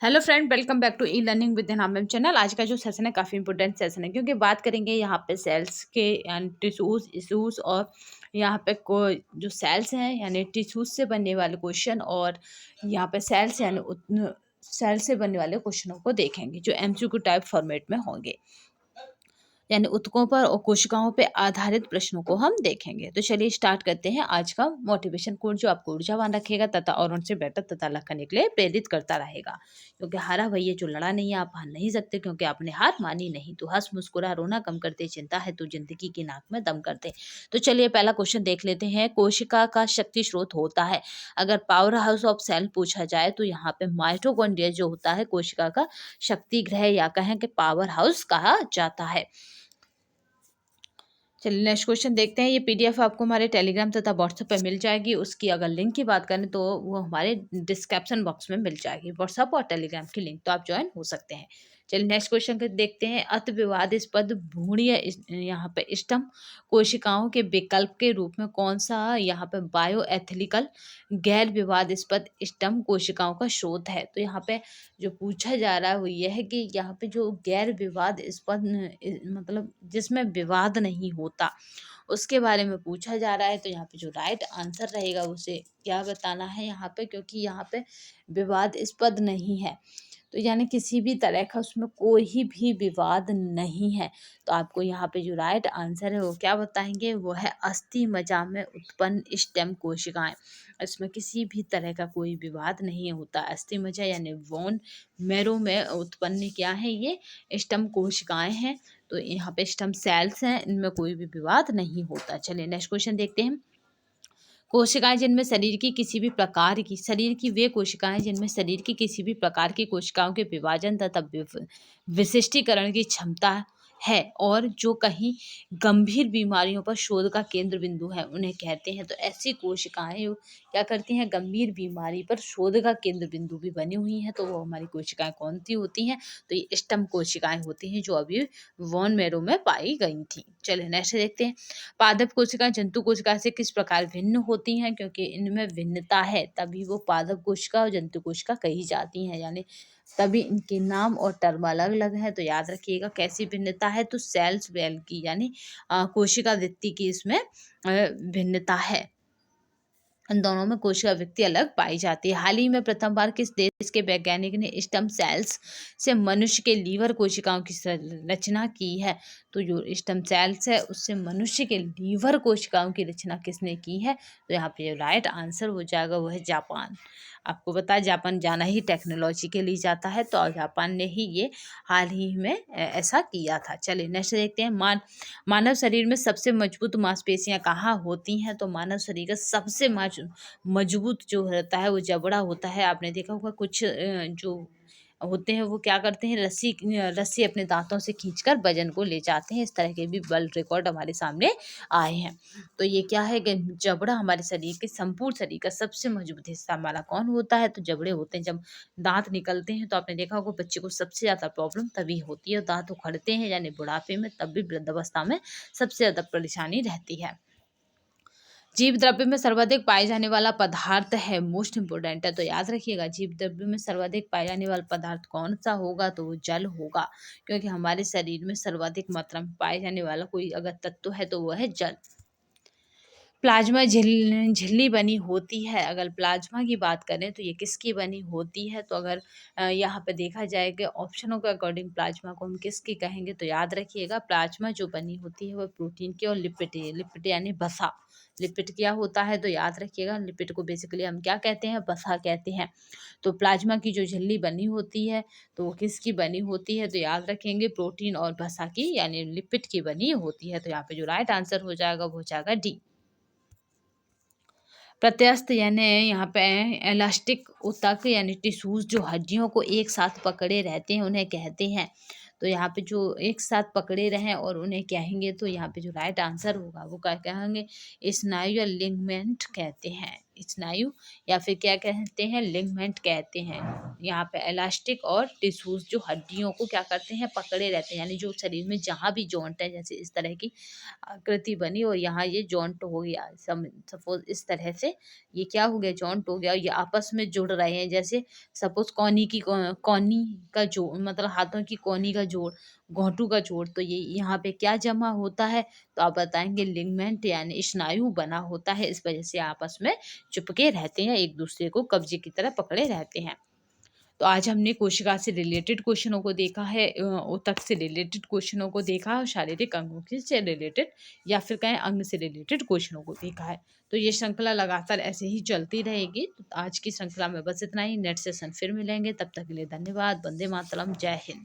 Hello friend, welcome back to e learning with नाम channel. आज का जो सेशन है काफ़ी इंपॉर्टेंट सेशन है, क्योंकि बात करेंगे यहाँ पे सेल्स के यानी टिश्यूज इशूज और यहाँ पे को जो सेल्स हैं यानी टिश्यूज से बनने वाले क्वेश्चन और यहाँ पे सेल्स यानी सेल से बनने वाले क्वेश्चनों को देखेंगे जो एमसीक्यू टाइप फॉर्मेट में होंगे, यानी उत्तकों पर और कोशिकाओं पर आधारित प्रश्नों को हम देखेंगे। तो चलिए स्टार्ट करते हैं। आज का मोटिवेशन कोड जो आपको ऊर्जावान रखेगा तथा और उनसे बेटर तथा अलग करने के लिए प्रेरित करता रहेगा, क्योंकि हारा वही है जो लड़ा नहीं है। आप हार नहीं सकते क्योंकि आपने हार मानी नहीं। तो हंस मुस्कुरा रोना कम करते, चिंता है तो जिंदगी की नाक में दम करते। तो चलिए पहला क्वेश्चन देख लेते हैं। कोशिका का शक्ति स्रोत होता है। अगर पावर हाउस ऑफ सेल पूछा जाए तो यहाँ पे माइटोकॉन्ड्रिया जो होता है कोशिका का शक्ति गृह या कहें कि पावर हाउस कहा जाता है। चलिए नेक्स्ट क्वेश्चन देखते हैं। ये पीडीएफ आपको हमारे टेलीग्राम तथा व्हाट्सएप पर मिल जाएगी। उसकी अगर लिंक की बात करें तो वो हमारे डिस्क्रिप्शन बॉक्स में मिल जाएगी, व्हाट्सएप और टेलीग्राम की लिंक, तो आप ज्वाइन हो सकते हैं। चलिए नेक्स्ट क्वेश्चन को देखते हैं। अत विवादास्पद भ्रूणीय यहाँ पे स्टम कोशिकाओं के विकल्प के रूप में कौन सा यहाँ पे बायोएथिकल गैर विवादास्पद स्टम कोशिकाओं का स्रोत है? तो यहाँ पे जो पूछा जा रहा है वो ये है कि यहाँ पे जो गैर विवादास्पद मतलब जिसमें विवाद नहीं होता उसके बारे में पूछा जा रहा है। तो यहाँ पे जो राइट आंसर रहेगा उसे क्या बताना है यहाँ पे, क्योंकि यहाँ पे विवादास्पद नहीं है तो यानी किसी भी तरह का उसमें कोई भी विवाद नहीं है। तो आपको यहाँ पे जो राइट आंसर है वो क्या बताएंगे, वो है अस्थि मज्जा में उत्पन्न स्टेम कोशिकाएं। इसमें किसी भी तरह का कोई विवाद नहीं होता। अस्थि मज्जा यानी बोन मैरो में उत्पन्न क्या है, ये स्टेम कोशिकाएं हैं। तो यहाँ पे स्टेम सेल्स हैं, इनमें कोई भी विवाद नहीं होता। चलिए नेक्स्ट क्वेश्चन देखते हैं। कोशिकाएं जिनमें शरीर की वे कोशिकाएं जिनमें शरीर की किसी भी प्रकार की कोशिकाओं के विभाजन तथा विशिष्टीकरण की क्षमता है और जो कहीं गंभीर बीमारियों पर शोध का केंद्र बिंदु है उन्हें कहते हैं। तो ऐसी कोशिकाएं क्या करती हैं, गंभीर बीमारी पर शोध का केंद्र बिंदु भी बनी हुई हैं। तो वो हमारी कोशिकाएं कौन सी होती हैं? तो ये स्टम कोशिकाएं होती हैं जो अभी वॉन मेरो में पाई गई थी। चलिए नेक्स्ट देखते हैं। पादप कोशिका जंतु कोशिका से किस प्रकार भिन्न होती हैं? क्योंकि इनमें भिन्नता है तभी वो पादप कोशिका और जंतु कोशिका कही जाती हैं, यानी तभी इनके नाम और टर्म अलग अलग है। तो याद रखिएगा कैसी भिन्नता है, तो सेल्स वेल की यानी कोशिका वृत्ति की इसमें भिन्नता है। इन दोनों में कोशिका वृत्ति अलग पाई जाती है। हाल ही में प्रथम बार किस देश के वैज्ञानिक ने स्टेम सेल्स से मनुष्य के लीवर कोशिकाओं की रचना की है? तो जो स्टेम सेल्स है उससे मनुष्य के लीवर कोशिकाओं की रचना किसने की है? तो यहाँ पे राइट आंसर हो जाएगा वो है जापान। आपको पता है जापान जाना ही टेक्नोलॉजी के लिए जाता है, तो जापान ने ही ये हाल ही में ऐसा किया था। चलिए नेक्स्ट देखते हैं। मानव शरीर में सबसे मजबूत मांसपेशियां कहाँ होती हैं? तो मानव शरीर का सबसे मजबूत जो होता है वो जबड़ा होता है। आपने देखा होगा कुछ जो होते हैं वो क्या करते हैं, रस्सी रस्सी अपने दांतों से खींचकर वजन को ले जाते हैं। इस तरह के भी वर्ल्ड रिकॉर्ड हमारे सामने आए हैं। तो ये क्या है कि जबड़ा हमारे शरीर के संपूर्ण शरीर का सबसे मजबूत हिस्सा हमारा कौन होता है? तो जबड़े होते हैं। जब दांत निकलते हैं तो आपने देखा होगा बच्चे को सबसे ज़्यादा प्रॉब्लम तभी होती है। दांत उखड़ते हैं यानी बुढ़ापे में, तब भी वृद्धावस्था में सबसे ज़्यादा परेशानी रहती है। जीव द्रव्य में सर्वाधिक पाए जाने वाला पदार्थ है, मोस्ट इंपोर्टेंट है। तो याद रखिएगा जीव द्रव्य में सर्वाधिक पाए जाने वाला पदार्थ कौन सा होगा? तो वो जल होगा, क्योंकि हमारे शरीर में सर्वाधिक मात्रा में पाए जाने वाला कोई अगर तत्व है तो वो है जल। प्लाज्मा झिल्ली बनी होती है। अगर प्लाज्मा की बात करें तो ये किसकी बनी होती है? तो अगर यहाँ पे देखा जाए कि ऑप्शनों के अकॉर्डिंग प्लाज्मा को हम किसकी कहेंगे, तो याद रखिएगा प्लाज्मा जो बनी होती है वह प्रोटीन की और लिपिड यानी वसा। लिपिड क्या होता है? तो याद रखिएगा लिपिड को बेसिकली हम क्या कहते हैं, वसा कहते हैं। तो प्लाज्मा की जो झिल्ली बनी होती है तो वो किसकी बनी होती है? तो याद रखेंगे प्रोटीन और वसा की यानी लिपिड की बनी होती है। तो यहाँ पे जो राइट आंसर हो जाएगा वो हो जाएगा डी। प्रत्यस्थ यानी यहाँ पे इलास्टिक ऊतक यानी टिश्यूज जो हड्डियों को एक साथ पकड़े रहते हैं उन्हें कहते हैं। तो यहाँ पे जो एक साथ पकड़े रहें और उन्हें कहेंगे, तो यहाँ पे जो राइट आंसर होगा वो क्या कहेंगे, स्नायु या लिगामेंट कहते हैं। स्नायु या फिर क्या कहते हैं, लिगामेंट कहते हैं। यहाँ पे इलास्टिक और टिश्यूज जो हड्डियों को क्या करते हैं, पकड़े रहते हैं, यानी जो शरीर में जहाँ भी जॉइंट है, जैसे इस तरह की आकृति बनी और यहाँ ये जॉइंट हो गया, सपोज इस तरह से ये क्या हो गया, जॉइंट हो गया, और ये आपस में जुड़ रहे हैं। जैसे सपोज कोनी का जोड़, मतलब हाथों की कोनी का जोड़, घोंटू का जोड़, तो ये यहाँ पे क्या जमा होता है, तो आप बताएंगे लिगामेंट यानी स्नायु बना होता है। इस वजह से आपस में चिपके रहते हैं, एक दूसरे को कब्जे की तरह पकड़े रहते हैं। तो आज हमने कोशिका से रिलेटेड क्वेश्चनों को देखा है, ऊतक से रिलेटेड क्वेश्चनों को देखा और शारीरिक अंगों की से रिलेटेड या फिर कहें अंग से रिलेटेड क्वेश्चनों को देखा है। तो ये श्रृंखला लगातार ऐसे ही चलती रहेगी। तो आज की श्रृंखला में बस इतना ही। नेक्स्ट सेशन फिर मिलेंगे, तब तक के लिए धन्यवाद। वंदे मातरम, जय हिंद।